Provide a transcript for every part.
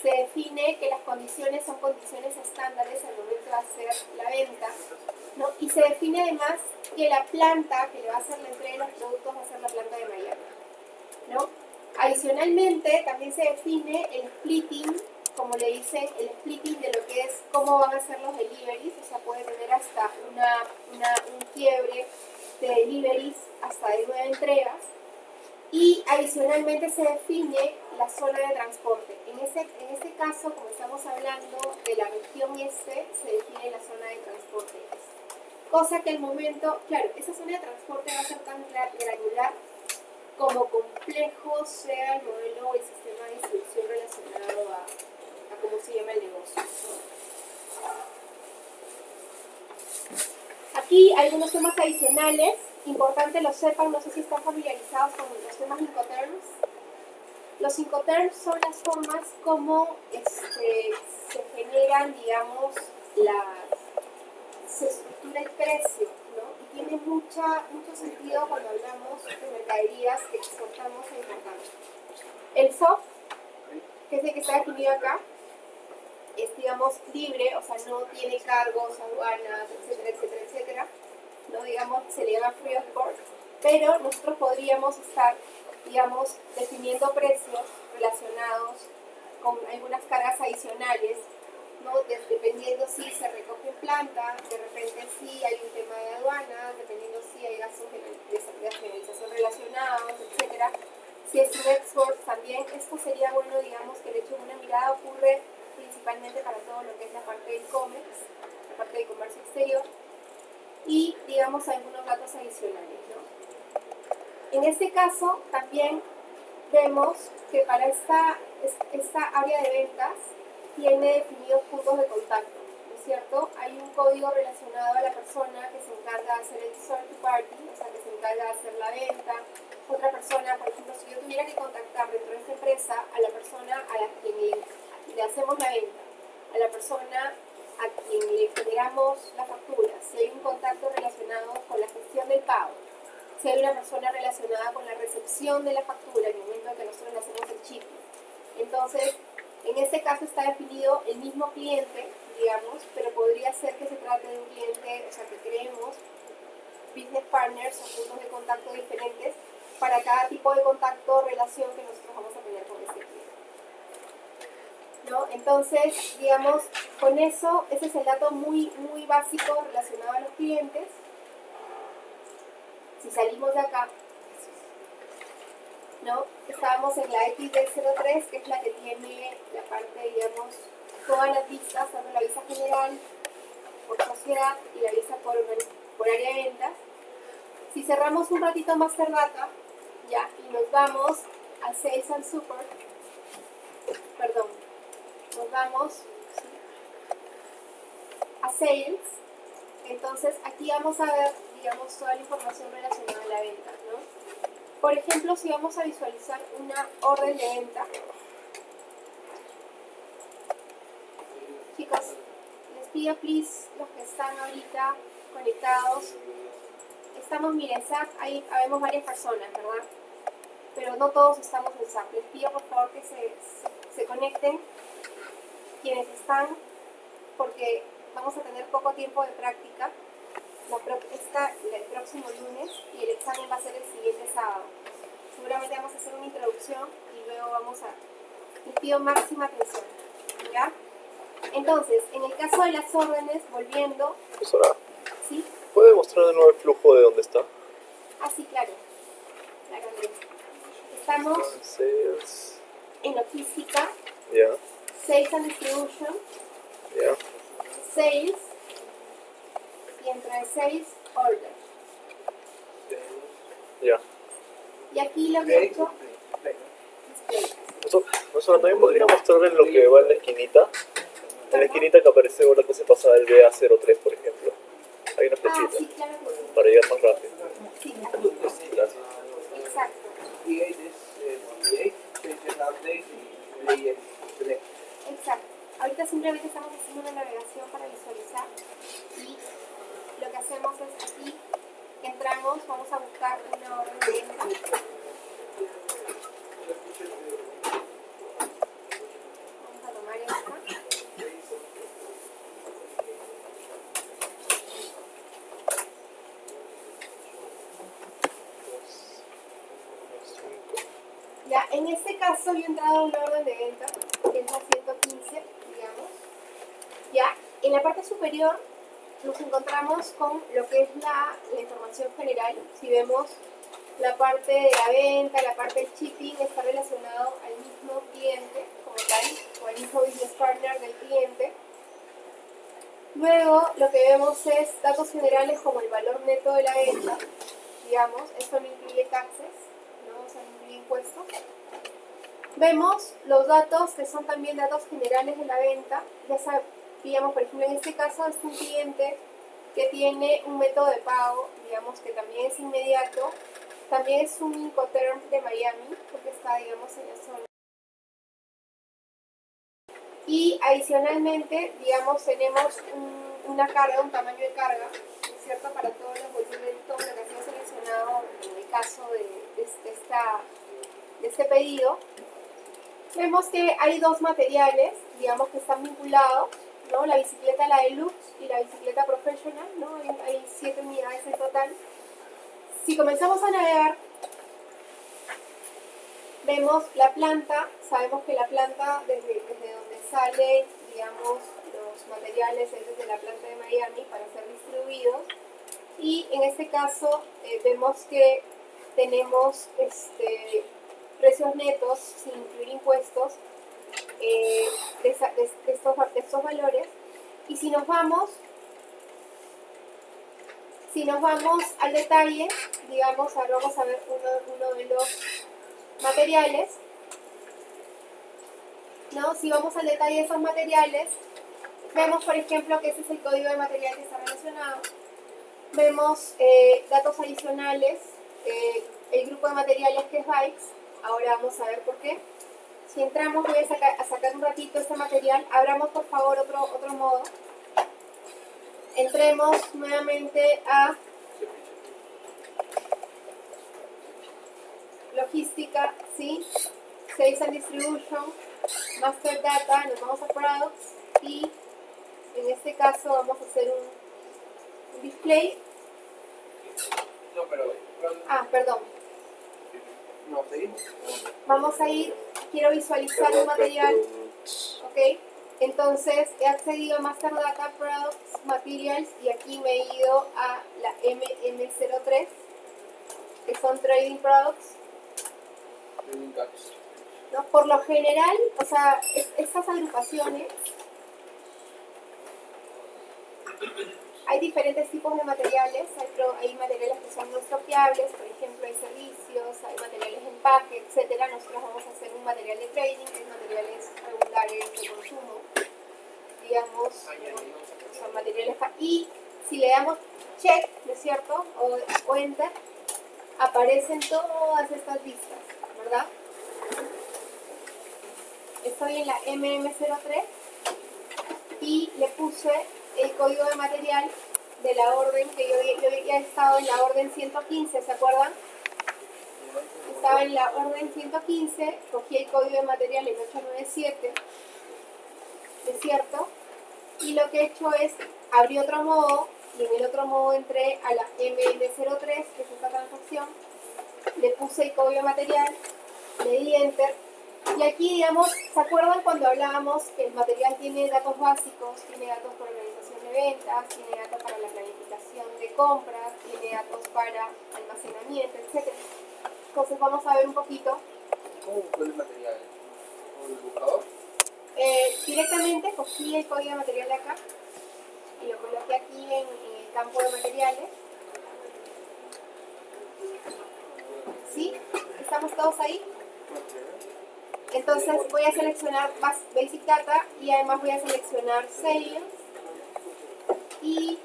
se define que las condiciones son condiciones estándares al momento de hacer la venta, ¿no? Y se define además que la planta que le va a hacer la entrega de los productos va a ser la planta de Miami, ¿no? Adicionalmente, también se define el splitting, como le dicen, el splitting de lo que es cómo van a ser los deliveries, o sea, puede tener hasta un quiebre de deliveries hasta de 9 entregas. Y adicionalmente se define la zona de transporte. En este caso, como estamos hablando de la región este, se define la zona de transporte este. Cosa que al momento, claro, esa zona de transporte va a ser tan granular como complejo sea el modelo o el sistema de distribución relacionado a cómo se llama el negocio. Aquí hay algunos temas adicionales, importante lo sepan, no sé si están familiarizados con los temas Incoterms. Los Incoterms son las formas como se generan, digamos, se estructura el precio, ¿no? Y tiene mucho sentido cuando hablamos de mercaderías que exportamos e importamos. El FOB, que es el que está definido acá, es, digamos, libre, o sea, no tiene cargos, aduanas, etcétera, etcétera, etcétera. ¿No? Digamos, se le llama free of board, pero nosotros podríamos estar, digamos, definiendo precios relacionados con algunas cargas adicionales, ¿no? Dependiendo si se recoge en planta, de repente si hay un tema de aduanas, dependiendo si hay gastos de finalización relacionados, etcétera. Si es un export también, esto sería bueno, digamos, que de hecho una mirada ocurre principalmente para todo lo que es la parte de e-commerce, la parte de comercio exterior, y digamos algunos datos adicionales, ¿no? En este caso también vemos que para esta área de ventas tiene definidos puntos de contacto, ¿no es cierto? Hay un código relacionado a la persona que se encarga de hacer el third party, o sea, que se encarga de hacer la venta. Otra persona, por ejemplo, si yo tuviera que contactar dentro de esta empresa a la persona a la que le hacemos la venta, a la persona a quien le generamos la factura, si hay un contacto relacionado con la gestión del pago, si hay una persona relacionada con la recepción de la factura en el momento en que nosotros le hacemos el chip. Entonces, en este caso está definido el mismo cliente, digamos, pero podría ser que se trate de un cliente, o sea, que creemos business partners o puntos de contacto diferentes para cada tipo de contacto o relación que nosotros vamos a tener con este cliente, ¿no? Entonces, digamos, con eso, ese es el dato muy básico relacionado a los clientes. Si salimos de acá, ¿no? Estábamos en la XD03, que es la que tiene la parte, digamos, todas las vistas, tanto la visa general, por sociedad y la visa por área de ventas. Si cerramos un ratito Master Data, ya, y nos vamos a Sales and Support, perdón, nos vamos a Sales, entonces aquí vamos a ver, digamos, toda la información relacionada a la venta, ¿no? Por ejemplo, si vamos a visualizar una orden de venta, chicos, les pido, please, los que están ahorita conectados, estamos, miren, SAP, ahí habemos varias personas, ¿verdad? Pero no todos estamos en SAP. Les pido, por favor, que se conecten quienes están, porque vamos a tener poco tiempo de práctica. El próximo lunes y el examen va a ser el siguiente sábado. Seguramente vamos a hacer una introducción y luego vamos a... Les pido máxima atención, ¿ya? Entonces, en el caso de las órdenes, volviendo... Profesora, ¿sí? ¿puede mostrar de nuevo el flujo de dónde está? Ah, sí, claro. Claro, estamos Sales. en logística, Ya. Sales and Distribution, Ya. Sales, y entre Sales, Order. Ya. Y aquí lo que he hecho, display. Profesora, también podría mostrarle lo que va en la esquinita. En la esquinita que aparece ahora que se pasa el BA03, por ejemplo. Hay una flechita. Ah, sí, claro que sí. Para llegar más rápido. Sí, aquí. Gracias. Exacto. Exacto. Ahorita simplemente estamos haciendo una navegación para visualizar y lo que hacemos es aquí, entramos, vamos a buscar una orden de venta. Vamos a Ya, en este caso yo he entrado a una orden de venta, que es la 115, digamos. Ya, en la parte superior nos encontramos con lo que es la información general. Si vemos la parte de la venta, la parte del shipping está relacionado al mismo cliente como tal, o al mismo business partner del cliente. Luego lo que vemos es datos generales como el valor neto de la venta, digamos, esto no incluye taxes, ¿no? O sea, no incluye impuestos. Vemos los datos que son también datos generales de la venta. Ya sabíamos, por ejemplo, en este caso es un cliente que tiene un método de pago, digamos, que también es inmediato. También es un Incoterm de Miami, porque está, digamos, en la zona. Y adicionalmente, digamos, tenemos una carga, un tamaño de carga, ¿no es cierto?, para todos los volúmenes, todo lo que ha sido seleccionado en el caso de este pedido. Vemos que hay dos materiales, digamos, que están vinculados, ¿no? La bicicleta, la Deluxe, y la bicicleta Professional, ¿no? Hay 7 unidades en total. Si comenzamos a navegar, vemos la planta, sabemos que la planta, desde donde salen, digamos, los materiales, es desde la planta de Miami para ser distribuidos. Y en este caso vemos que tenemos precios netos, sin incluir impuestos, de estos valores. Y si nos vamos al detalle, digamos, ahora vamos a ver uno de los materiales, ¿no? Si vamos al detalle de esos materiales, vemos, por ejemplo, que ese es el código de material que está relacionado. Vemos datos adicionales, el grupo de materiales que es bytes. Ahora vamos a ver por qué. Si entramos, voy a sacar un ratito este material. Abramos, por favor, otro modo. Entremos nuevamente a logística, ¿sí? Sales and Distribution, Master Data, nos vamos a Products y en este caso vamos a hacer un display. No, pero... Perdón. No, seguimos. Vamos a ir, quiero visualizar un material, ¿ok? Entonces he accedido a Master Data, Products, Materials y aquí me he ido a la MM03, que son Trading Products. ¿No? Por lo general, o sea, estas agrupaciones, hay diferentes tipos de materiales, hay materiales que son no estoqueables, por ejemplo, hay servicios, hay materiales de empaque, etcétera. Nosotros vamos a hacer un material de trading, que es materiales regulares de consumo, digamos, son materiales, y si le damos check, ¿no es cierto?, o enter, aparecen todas estas listas, ¿verdad? Estoy en la MM03 y le puse el código de material de la orden que yo había estado en la orden 115, ¿se acuerdan? Estaba en la orden 115, cogí el código de material en 897, ¿es cierto? Y lo que he hecho es abrí otro modo y en el otro modo entré a la MM03, que es esta transacción, le puse el código de material, le di enter. Y aquí, digamos, ¿se acuerdan cuando hablábamos que el material tiene datos básicos, tiene datos para organización de ventas, tiene datos para la planificación de compras, tiene datos para almacenamiento, etcétera? Entonces vamos a ver un poquito. ¿Cómo buscó el material? ¿Con el buscador? Directamente cogí el código de material de acá y lo coloqué aquí en el campo de materiales. ¿Sí? ¿Estamos todos ahí? Entonces voy a seleccionar Basic Data y además voy a seleccionar Sales y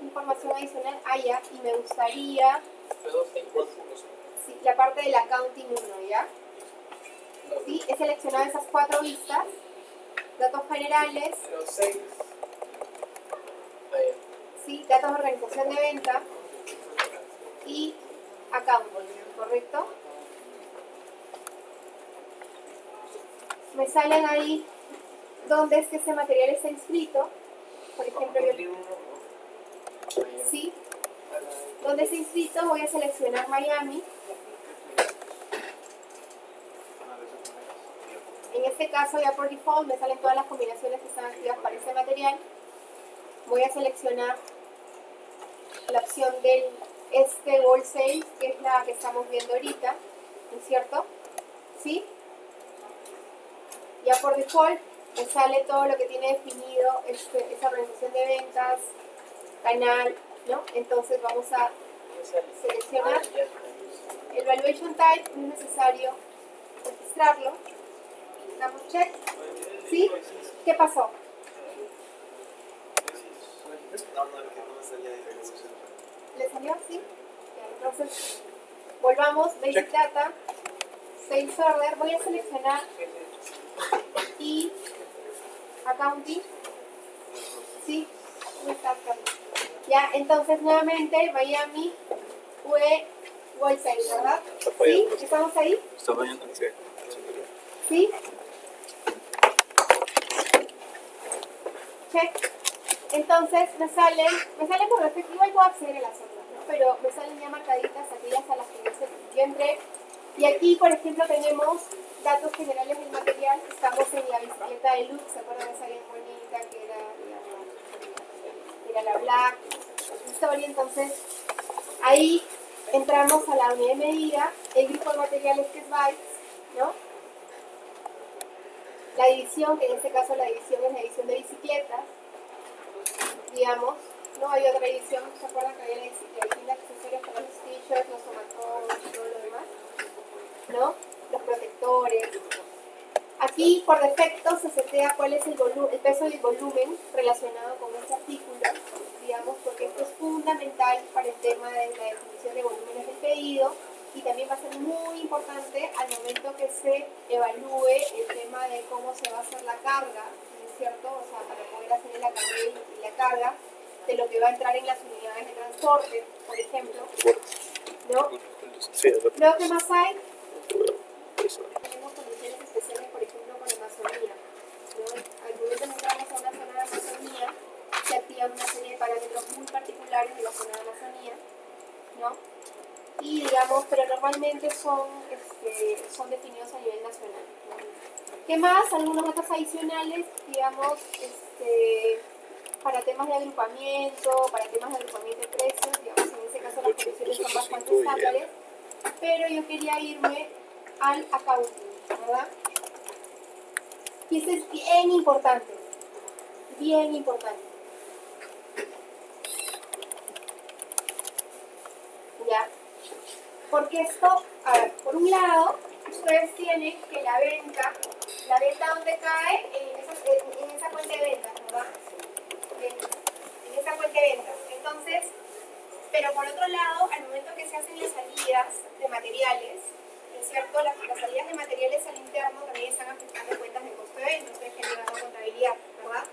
información adicional allá, y me gustaría la parte del Accounting 1, ¿ya? ¿Sí? He seleccionado esas 4 vistas, datos generales, ¿sí? Datos de organización de venta y Accounting, ¿correcto? Me salen ahí dónde es que ese material está inscrito. Por ejemplo, ¿sí? Donde está inscrito voy a seleccionar Miami. en este caso ya por default me salen todas las combinaciones que están activas para ese material. Voy a seleccionar la opción del wholesale, que es la que estamos viendo ahorita, ¿no es cierto? ¿Sí? Ya por default me sale todo lo que tiene definido esa organización de ventas, canal, ¿no? Entonces vamos a seleccionar el valuation type, no es necesario registrarlo. Damos check. ¿Sí? ¿Qué pasó? ¿Le salió? ¿Sí? Ya, entonces volvamos, Basic Data, Sales Order, voy a seleccionar y Accounting. ¿Sí? ¿Cómo está acá? Ya, entonces nuevamente Miami fue Wholesale, ¿verdad? ¿Sí? ¿Estamos ahí? Está fallando. Sí. ¿Sí? Check. Entonces me salen por defecto, igual puedo acceder a las otras, ¿no? Pero me salen ya marcaditas aquellas a las que yo entré. Y aquí, por ejemplo, tenemos datos generales del material. Estamos en la bicicleta de Lux, ¿se acuerdan de esa bien bonita que era la Black Historia? Entonces, ahí entramos a la unidad de medida, el grupo de materiales que es bytes, ¿no? La división, que en este caso la división es la división de bicicletas, digamos, ¿no? Hay otra división, ¿se acuerdan que había la división de accesorios para los t-shirts, los somatodos, todo lo demás? ¿No? Los protectores. Aquí, por defecto, se setea cuál es el peso y el volumen relacionado con este artículo, digamos, porque esto es fundamental para el tema de la definición de volúmenes del pedido y también va a ser muy importante al momento que se evalúe el tema de cómo se va a hacer la carga, ¿no es cierto? O sea, para poder hacer el acarreo y la carga de lo que va a entrar en las unidades de transporte, por ejemplo, ¿no? Sí, Luego, ¿qué más hay? Tenemos condiciones especiales, por ejemplo, con Amazonía, ¿no? Al momento que entramos a una zona de Amazonía, se activan una serie de parámetros muy particulares de la zona de Amazonía, ¿no? Y digamos, pero normalmente son definidos a nivel nacional, ¿no? ¿Qué más? Algunos datos adicionales, digamos, para temas de agrupamiento, de precios, digamos, en ese caso las condiciones son bastante estándares, pero yo quería irme al accounting, ¿verdad? Y eso es bien importante, bien importante. ¿Ya? Porque esto, a ver, por un lado, ustedes tienen que la venta donde cae en esa cuenta de ventas, ¿verdad? En esa cuenta de ventas. Entonces, pero por otro lado, al momento que se hacen las salidas de materiales, ¿no es cierto? Las salidas de materiales al interno también están afectando cuentas de costo de venta, ustedes generando contabilidad, ¿verdad?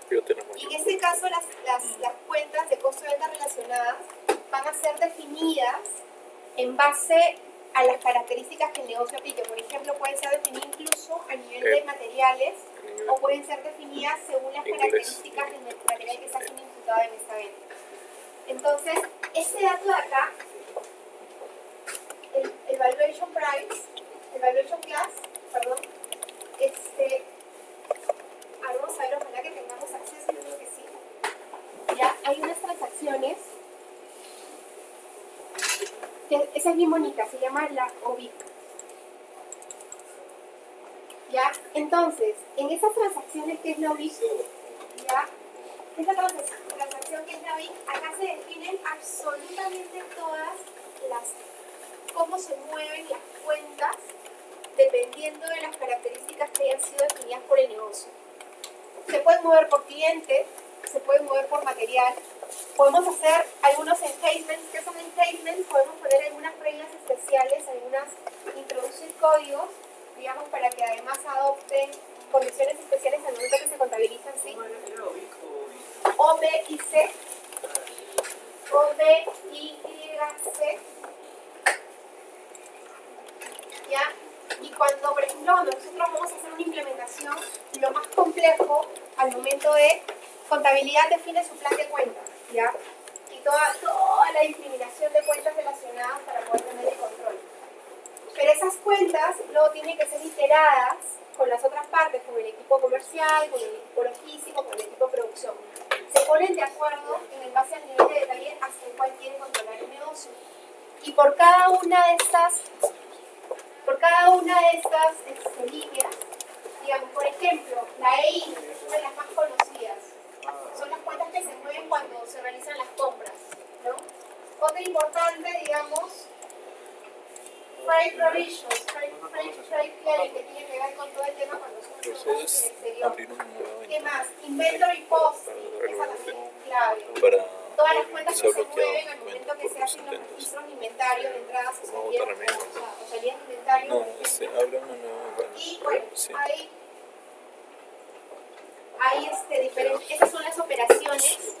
Y en este caso, las cuentas de costo de venta relacionadas van a ser definidas en base a las características que el negocio aplique. Por ejemplo, pueden ser definidas incluso a nivel de materiales o pueden ser definidas según las características del material que está siendo imputado en esta venta. Entonces, este dato de acá, el valuation price, el valuation class, perdón, vamos a ver, ojalá que tengamos acceso, yo creo que sí. Ya hay unas transacciones, que esa es bien bonita, se llama la OBIC. Ya, entonces, en esas transacciones que es la OBIC, ya, esta transacción que es la OBIC, acá se definen absolutamente cómo se mueven las cuentas dependiendo de las características que hayan sido definidas por el negocio. Se pueden mover por cliente, se pueden mover por material. Podemos hacer algunos enhancements. ¿Qué son enhancements? Podemos poner algunas reglas especiales, introducir códigos, digamos, para que además adopten condiciones especiales al momento que se contabilizan, ¿sí? OBIC, OBIYC, ¿ya? Y cuando, por ejemplo, nosotros vamos a hacer una implementación, lo más complejo al momento de contabilidad define su plan de cuentas, ¿ya? Y toda la discriminación de cuentas relacionadas para poder tener el control. Pero esas cuentas luego tienen que ser iteradas con las otras partes, con el equipo comercial, con el equipo logístico, con el equipo de producción. Se ponen de acuerdo en base al nivel de detalle hasta el cual quieren controlar el negocio. Y por cada una de estas líneas, digamos, por ejemplo, la EI, una de las más conocidas, son las cuentas que se mueven cuando se realizan las compras, ¿no? Otra importante, digamos, Freight Provisions, Freight Clearing, que tiene que ver con todo el tema cuando son negocios en el exterior. ¿Qué más? Inventory Posting, esa también es clave. Todas las cuentas que se mueven al momento que se hacen los registros de inventario, de entradas o salidas de inventario, por ejemplo. Y bueno, hay diferentes, esas son las operaciones,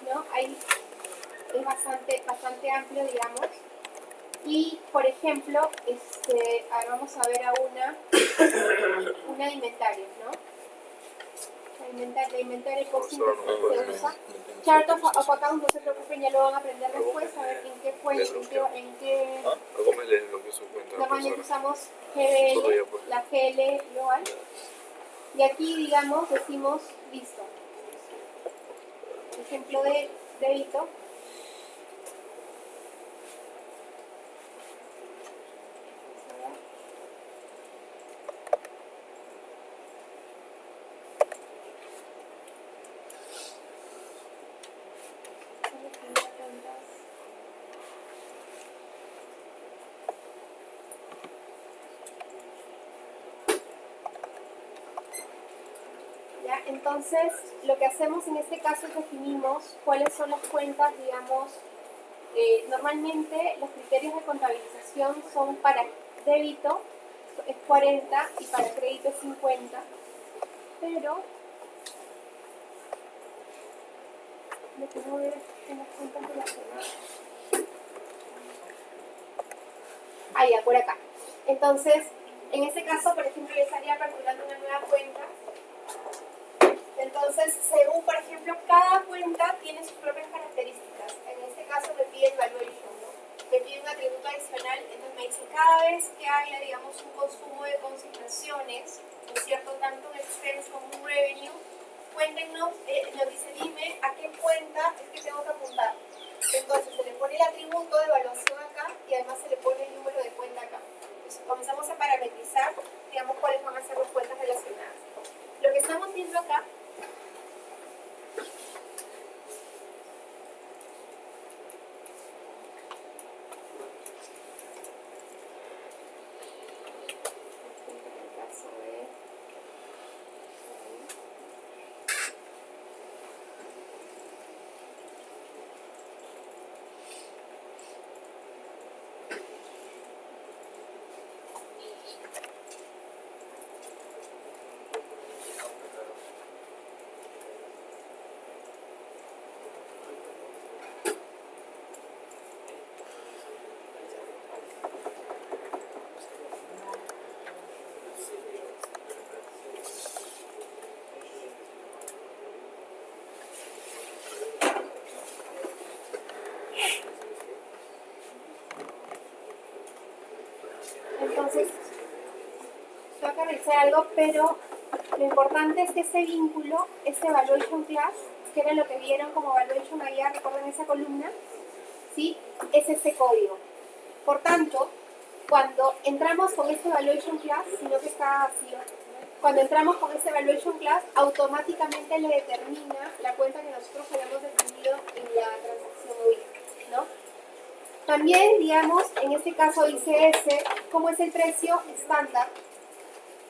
¿no? Ahí es bastante amplio, digamos. Y, por ejemplo, a ver, vamos a ver a una de inventarios, ¿no? La inventario posting que se usa. Chart of accounts, no se preocupen, ya lo van a aprender después, a ver en qué normalmente usamos GBL, la GL global. Y aquí, digamos, decimos listo. Ejemplo de débito. Entonces, lo que hacemos en este caso es definimos cuáles son las cuentas, digamos, normalmente los criterios de contabilización son para débito es 40 y para crédito es 50, pero lo que no veo en las cuentas relacionadas. Ah, ya, por acá. Entonces, en este caso, por ejemplo, yo estaría calculando una nueva cuenta. Entonces, según, por ejemplo, cada cuenta tiene sus propias características. En este caso me pide el valuation, ¿no? Me pide un atributo adicional, entonces me dice, cada vez que haya, digamos, un consumo de consignaciones, ¿no es cierto?, tanto un expense como un revenue, cuéntenos, nos dice, dime a qué cuenta es que tengo que apuntar. Entonces, se le pone el atributo de evaluación acá y además se le pone el número de cuenta acá. Entonces, comenzamos a parametrizar, digamos, cuáles van a ser las cuentas relacionadas. Lo que estamos viendo acá entonces, tengo que revisar algo, pero lo importante es que ese vínculo, ese valuation class, que era lo que vieron como valuation allá, recuerden esa columna, ¿sí? Es ese código. Por tanto, cuando entramos con este valuation class, sino que está vacío, cuando entramos con ese valuation class, automáticamente le determina la cuenta que nosotros hayamos definido en la transacción UI, ¿no? También, digamos, en este caso ICS, ¿cómo es el precio estándar?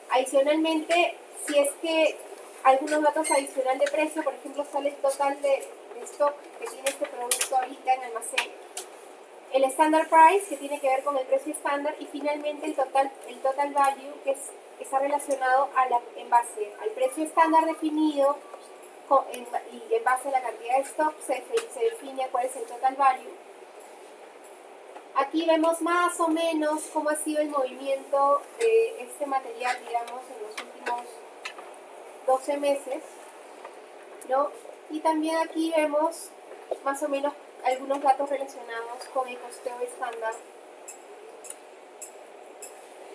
Adicionalmente, si es que algunos datos adicional de precio, por ejemplo, sale el total de stock que tiene este producto ahorita en almacén, el standard price, que tiene que ver con el precio estándar, y finalmente el total value, que está relacionado en base al precio estándar definido y en base a la cantidad de stock se define cuál es el total value. Aquí vemos más o menos cómo ha sido el movimiento de este material, digamos, en los últimos 12 meses, ¿no? Y también aquí vemos más o menos algunos datos relacionados con el costeo estándar,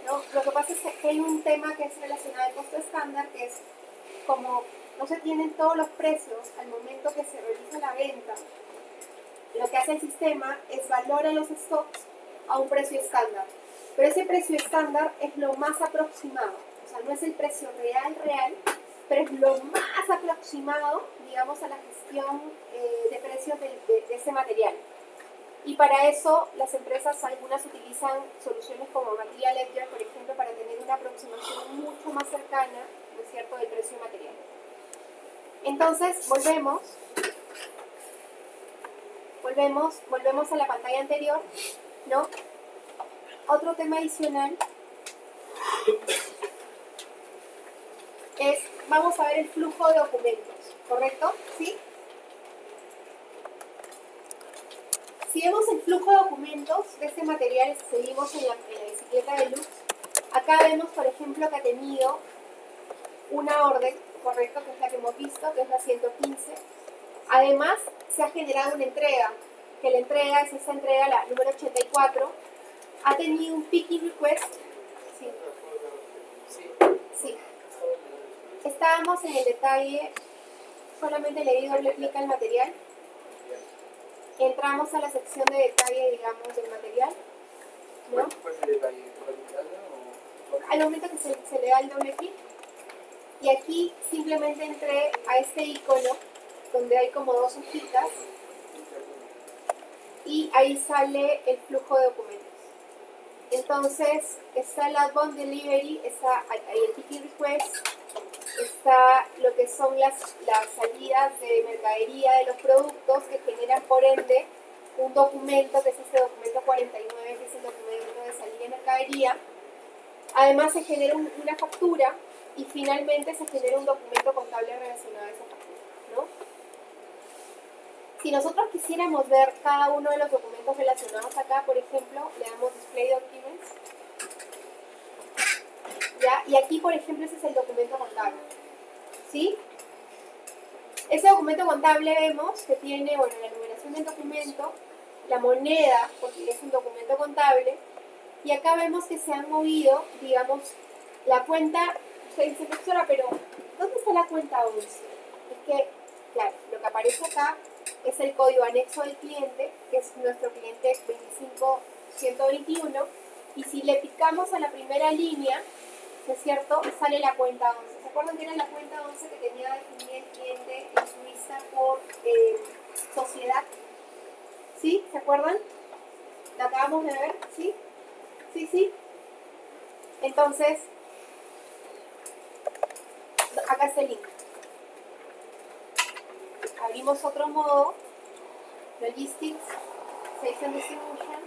¿no? Lo que pasa es que hay un tema que es relacionado al costo estándar, que es como no se tienen todos los precios al momento que se realiza la venta, lo que hace el sistema es valorar los stocks a un precio estándar. Pero ese precio estándar es lo más aproximado, o sea, no es el precio real, pero es lo más aproximado, digamos, a la gestión de precios de ese material. Y para eso las empresas, algunas utilizan soluciones como Material Ledger, por ejemplo, para tener una aproximación mucho más cercana, ¿no es cierto?, del precio material. Entonces, volvemos a la pantalla anterior, ¿no? Otro tema adicional es, vamos a ver el flujo de documentos, ¿correcto? ¿Sí? Si vemos el flujo de documentos de este material, seguimos en la bicicleta de Lux, acá vemos, por ejemplo, que ha tenido una orden, ¿correcto? Que es la que hemos visto, que es la 115. Además, se ha generado una entrega, que la entrega es esta entrega, la número 84. Ha tenido un picking request. Sí. Estábamos en el detalle, solamente le di doble clic al material. Entramos a la sección de detalle, digamos, del material, ¿no? ¿Cuál es el detalle? Al momento que se le da el doble clic, y aquí simplemente entré a este icono donde hay como dos hojitas y ahí sale el flujo de documentos. Entonces está el outbound delivery, está ahí el picking request, está lo que son las salidas de mercadería de los productos que generan por ende un documento, que es este documento 49, que es el documento de salida de mercadería. Además se genera una factura y finalmente se genera un documento contable relacionado a esa factura, ¿no? Si nosotros quisiéramos ver cada uno de los documentos relacionados acá, por ejemplo, le damos Display Documents, ¿ya? Y aquí, por ejemplo, ese es el documento contable, ¿sí? Ese documento contable vemos que tiene, bueno, la numeración del documento, la moneda, porque es un documento contable, y acá vemos que se han movido, digamos, la cuenta. Usted dice, profesora, pero ¿dónde está la cuenta 11? Es que, claro, lo que aparece acá es el código anexo del cliente, que es nuestro cliente 25121, y si le picamos a la primera línea, ¿no es cierto?, sale la cuenta 11. ¿Se acuerdan que era la cuenta 11 que tenía definida el cliente en su lista por sociedad? ¿Sí? ¿Se acuerdan? ¿La acabamos de ver? ¿Sí? ¿Sí? Entonces, acá está el link. Abrimos otro modo, Logistics, Sales and Distribution,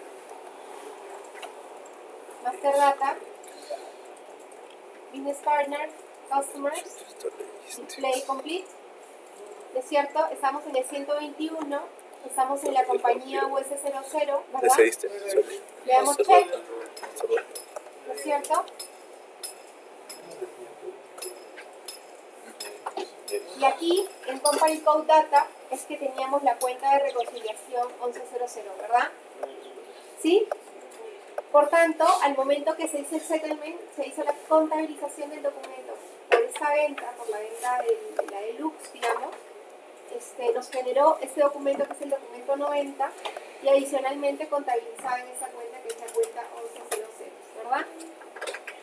Master Data, Business Partner, Customers, Display Complete. ¿No es cierto? Estamos en el 121, estamos en la compañía US00, ¿verdad? Le damos check, ¿no es cierto? Y aquí, en Company Code Data, es que teníamos la cuenta de reconciliación 1100, ¿verdad? ¿Sí? Por tanto, al momento que se hizo el settlement, se hizo la contabilización del documento por esta venta, por la venta de la Deluxe, digamos, nos generó este documento, que es el documento 90, y adicionalmente contabilizaba en esa cuenta, que es la cuenta 1100, ¿verdad?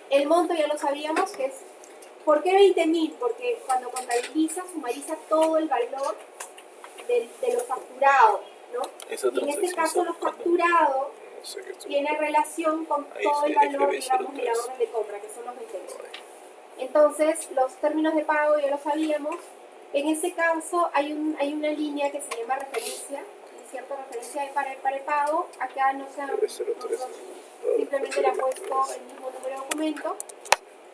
El monto ya lo sabíamos, que es, ¿por qué 20.000? Porque cuando contabiliza, sumariza todo el valor de lo facturado, ¿no? Y en este caso, lo facturado tiene relación con todo el valor, digamos, de la orden de compra, que son los 20.000. Entonces, los términos de pago ya lo sabíamos. En este caso, hay una línea que se llama referencia, ¿no es cierto? Referencia para el pago. Acá no se han, simplemente le han puesto el mismo número de documento.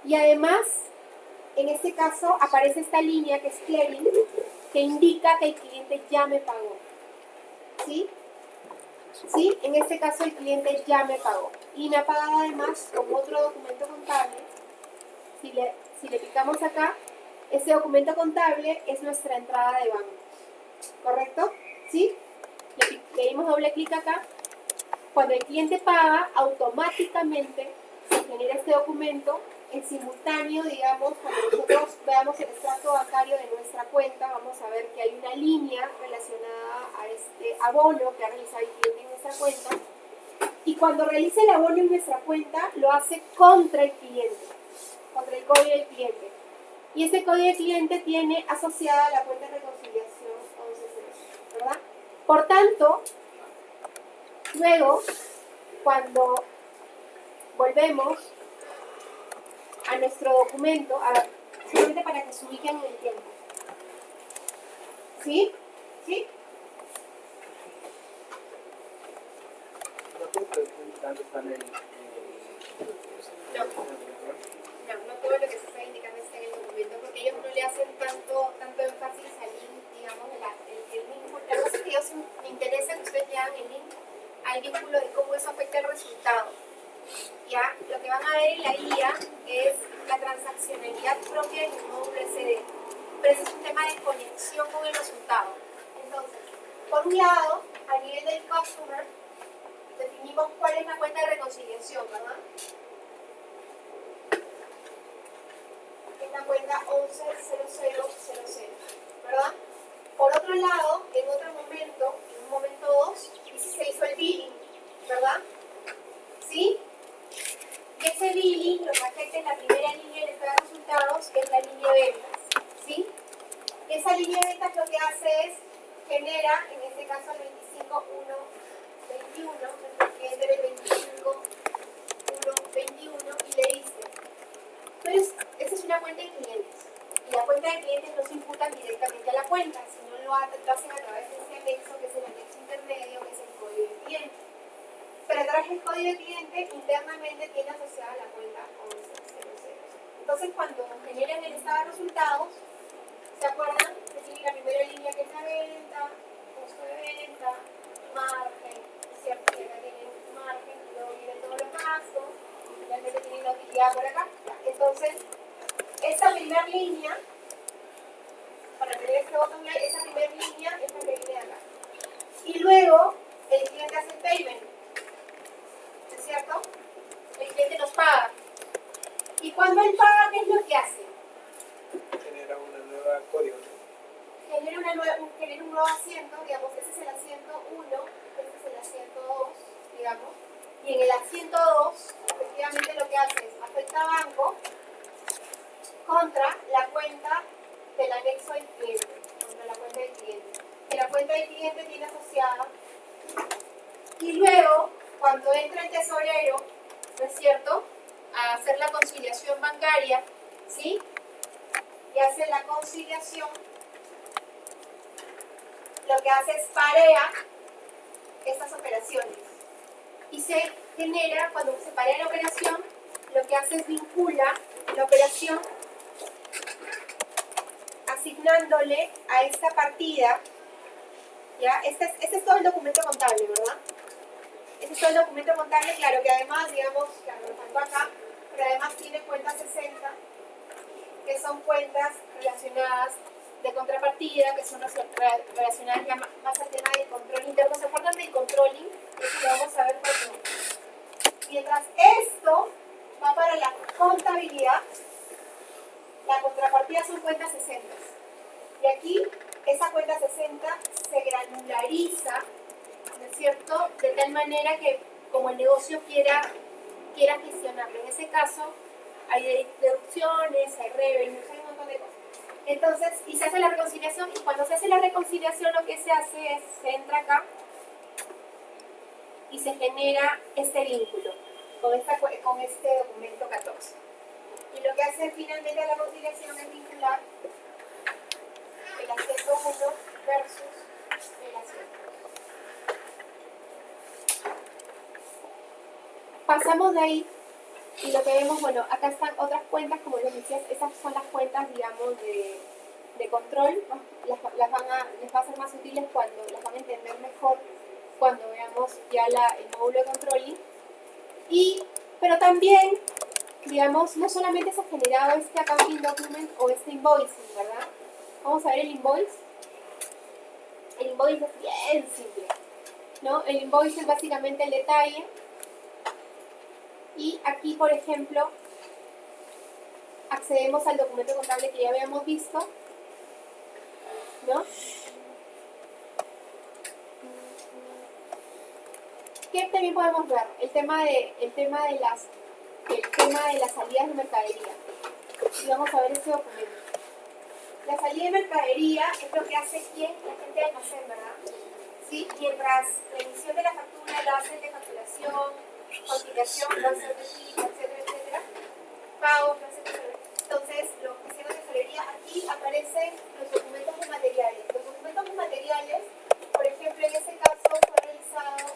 Y además, en este caso, aparece esta línea que es clearing, que indica que el cliente ya me pagó. ¿Sí? ¿Sí? En este caso, el cliente ya me pagó. Y me ha pagado además con otro documento contable. Si le picamos acá, ese documento contable es nuestra entrada de banco. ¿Correcto? ¿Sí? le dimos doble clic acá. Cuando el cliente paga, automáticamente se genera este documento en simultáneo, digamos, cuando nosotros veamos el extracto bancario de nuestra cuenta, vamos a ver que hay una línea relacionada a este abono que ha realizado el cliente en nuestra cuenta. Y cuando realice el abono en nuestra cuenta, lo hace contra el cliente, contra el código del cliente. Y ese código del cliente tiene asociada la cuenta de reconciliación 1100, ¿verdad? Por tanto, luego, cuando volvemos a nuestro documento, a ver, simplemente para que se ubiquen en el tiempo. ¿Sí? ¿Sí? No todo lo que se está indicando está en el documento, porque ellos no le hacen tanto énfasis al link, digamos, el vínculo. La cosa es que ellos me interesa que ustedes lean el link al vínculo de cómo eso afecta el resultado. Ya, lo que van a ver en la guía es la transaccionalidad propia del módulo SD, pero ese es un tema de conexión con el resultado. Entonces, por un lado, a nivel del customer, definimos cuál es la cuenta de reconciliación, ¿verdad? Es la cuenta 110000, ¿verdad? Por otro lado, en otro momento, en un momento 2, se hizo el billing, ¿verdad? ¿Sí? Y ese billing lo que afecta en la primera línea del estado de resultados, que es la línea de ventas, ¿sí? Y esa línea de ventas lo que hace es, genera, en este caso el 25.1.21, el cliente del 25.1.21 y le dice, pero esa es una cuenta de clientes, y la cuenta de clientes no se imputan directamente a la cuenta, sino lo hacen a través de ese anexo, que es el anexo intermedio, que es el código de cliente. Pero a través del código de cliente, internamente tiene asociada la cuenta 1100. Entonces, cuando generan el estado de resultados, ¿se acuerdan? Que tiene la primera línea que es la venta, costo de venta, margen, ¿cierto? Que acá tienen margen, y luego vienen todos los gastos, y finalmente tienen la utilidad por acá. Entonces, esta primera línea, para tener este botón line, esa primera línea es la que viene acá. Y luego, el cliente hace el payment, ¿no es cierto? El cliente nos paga. Y cuando él paga, ¿qué es lo que hace? Genera una nueva código. Genera un nuevo asiento, digamos, ese es el asiento 1, este es el asiento 2, digamos. Y en el asiento 2, efectivamente lo que hace es afecta banco contra la cuenta del anexo del cliente, contra la cuenta del cliente. Que la cuenta del cliente tiene asociada. Y luego, cuando entra el tesorero, ¿no es cierto?, a hacer la conciliación bancaria, ¿sí? Y hace la conciliación, lo que hace es parea estas operaciones. Y se genera, cuando se parea la operación, lo que hace es vincula la operación asignándole a esta partida, ¿ya? Este es todo el documento contable, ¿verdad? Este es todo el documento contable, claro, que además, digamos, claro, lo faltó acá, pero además tiene cuentas 60, que son cuentas relacionadas de contrapartida, que son relacionadas ya más al tema del control interno. ¿Se acuerdan del controlling? Eso lo vamos a ver cuando. Mientras esto va para la contabilidad, la contrapartida son cuentas 60. Y aquí, esa cuenta 60 se granulariza, ¿no es cierto?, de tal manera que como el negocio quiera gestionarlo. En ese caso, hay deducciones, hay revenues, hay un montón de cosas. Entonces, y se hace la reconciliación, y cuando se hace la reconciliación lo que se hace es, se entra acá y se genera este vínculo con este documento 14. Y lo que hace finalmente la reconciliación es vincular el asiento 1 versus el asiento 2. Pasamos de ahí y lo que vemos, bueno, acá están otras cuentas, como les decía, esas son las cuentas, digamos, de control, ¿no? Les va a ser más útiles cuando las van a entender mejor cuando veamos ya el módulo de controlling. Pero también, digamos, no solamente se ha generado este accounting document o este invoicing, ¿verdad? Vamos a ver el invoice. El invoice es bien simple. ¿no? El invoice es básicamente el detalle. Y aquí, por ejemplo, accedemos al documento contable que ya habíamos visto, ¿no? ¿Qué también podemos ver? El tema de las salidas de mercadería. Y vamos a ver este documento. La salida de mercadería es lo que hace ¿quién? La gente de almacén, ¿verdad? ¿Sí? Mientras la emisión de la factura lo hace de facturación, conciliación, lo hace de FICA, etcétera, etcétera. Pagos, lo hace de... Entonces, lo que hicieron de tesorería, aquí aparecen los documentos de materiales. Los documentos de materiales, por ejemplo, en este caso fue realizado,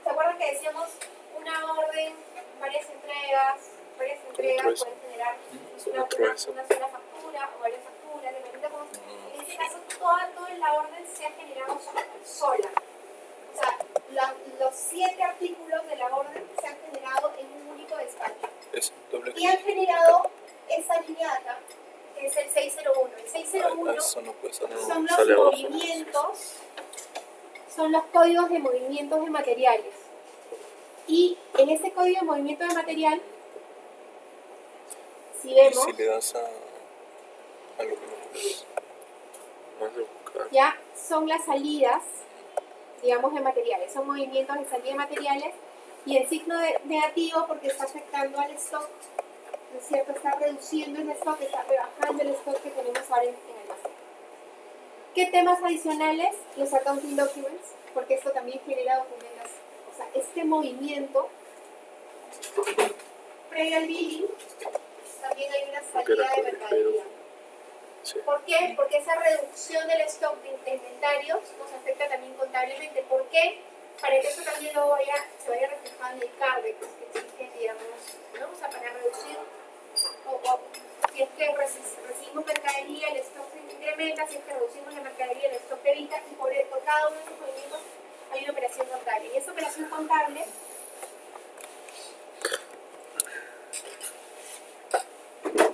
¿se acuerdan que decíamos una orden, varias entregas pueden generar una sola factura o varias facturas, dependiendo cómo. En este caso, toda la orden se ha generado sola. O sea, los 7 artículos de la orden se han generado en un único despacho. Y han generado esa línea acá, que es el 601. El 601 son los movimientos, son los códigos de movimientos de materiales. Y en ese código de movimiento de material, si vemos, si le das a lo que no puedes más de buscar, ya son las salidas, digamos, de materiales, son movimientos de salida de materiales, y el signo negativo porque está afectando al stock, ¿no es cierto? Está reduciendo el stock, está rebajando el stock que tenemos ahora en almacén. ¿Qué temas adicionales? Los accounting documents, porque esto también genera documentos. O sea, este movimiento previo al billing, también hay una salida de mercadería. sí. ¿Por qué? Porque esa reducción del stock de inventarios nos afecta también contablemente. ¿Por qué? Para que eso también se vaya reflejado en el CARDEX que existe, digamos, ¿no? O sea, para reducir, si es que recibimos mercadería, el stock se incrementa, si es que reducimos la mercadería, el stock se evita, y por cada uno de esos movimientos hay una operación contable. Y esa operación contable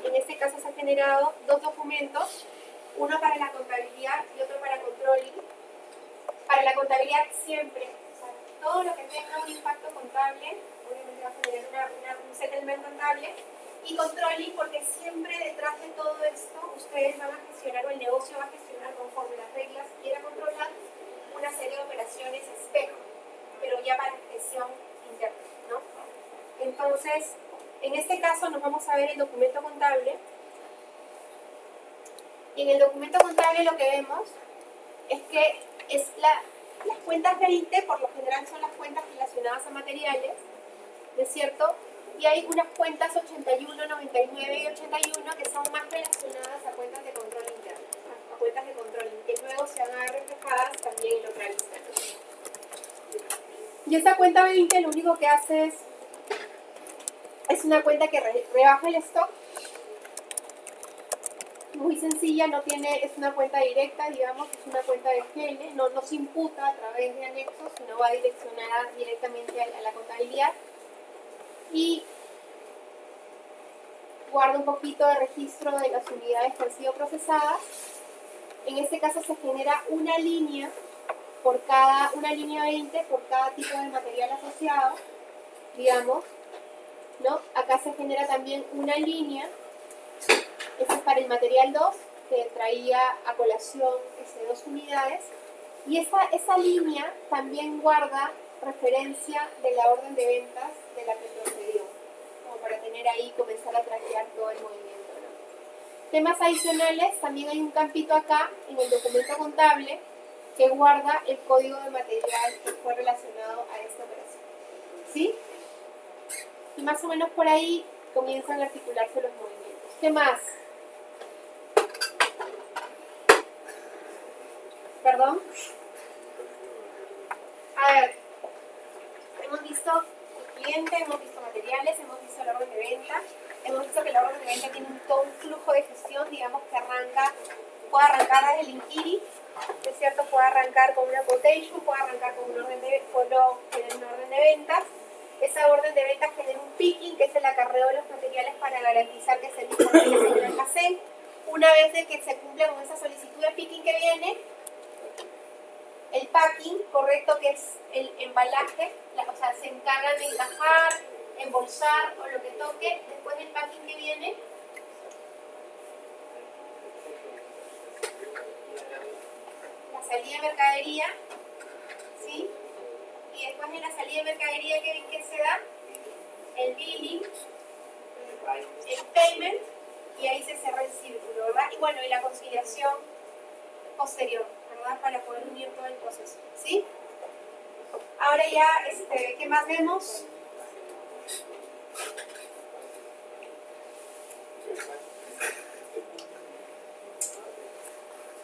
en este caso se han generado 2 documentos, uno para la contabilidad y otro para controlling. Para la contabilidad siempre, o sea, todo lo que tenga un impacto contable, obviamente va a generar un settlement contable, y controlling porque siempre detrás de todo esto ustedes van a gestionar, o el negocio va a gestionar conforme las reglas quiera controlar una serie de operaciones espejo, pero ya para gestión interna, ¿no? Entonces, en este caso nos vamos a ver el documento contable. Y en el documento contable lo que vemos es que las cuentas 20 por lo general son las cuentas relacionadas a materiales, ¿no es cierto? Y hay unas cuentas 81, 99 y 81 que son más relacionadas a cuentas de control interno, a cuentas de control, que luego se van a ver reflejadas también en la otra lista, ¿no? Y esta cuenta 20 lo único que hace es una cuenta que rebaja el stock, muy sencilla, es una cuenta directa, digamos, es una cuenta de GL, no se imputa a través de anexos, sino va direccionada directamente a la contabilidad, y guarda un poquito de registro de las unidades que han sido procesadas. En este caso se genera una línea 20 por cada tipo de material asociado, digamos, ¿no? Acá se genera también una línea, esta es para el material 2, que traía a colación 2 unidades, y esa línea también guarda referencia de la orden de ventas de la que procedió, como para tener ahí, comenzar a traquear todo el movimiento, ¿no? Temas adicionales, también hay un campito acá en el documento contable que guarda el código de material que fue relacionado a esta operación, ¿sí? Y más o menos por ahí comienzan a articularse los movimientos. ¿Qué más? ¿Perdón? A ver, hemos visto el cliente, hemos visto materiales, hemos visto la orden de venta, hemos visto que la orden de venta tiene todo un flujo de gestión, digamos que puede arrancar desde el inquiry, ¿es cierto? Puede arrancar con una quotation, puede arrancar con una orden de ventas. Esa orden de ventas genera un picking, que es el acarreo de los materiales para garantizar que se disponibles en el almacén. Una vez de que se cumple con esa solicitud de picking que viene, El packing, correcto, que es el embalaje, o sea, se encargan de encajar, embolsar o lo que toque. Después del packing que viene, la salida de mercadería, ¿sí? Y después de la salida de mercadería que se da, el billing, el payment, y ahí se cierra el círculo, ¿verdad? Y bueno, y la conciliación posterior, ¿verdad? Para poder unir todo el proceso, ¿sí? Ahora ya, ¿qué más vemos?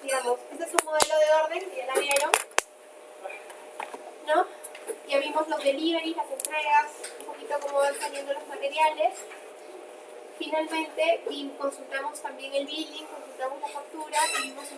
Digamos, este es un modelo de orden, que ya la vieron, ¿no? Ya vimos los deliveries, las entregas, un poquito cómo van saliendo los materiales. Finalmente, consultamos también el billing, consultamos la factura y vimos un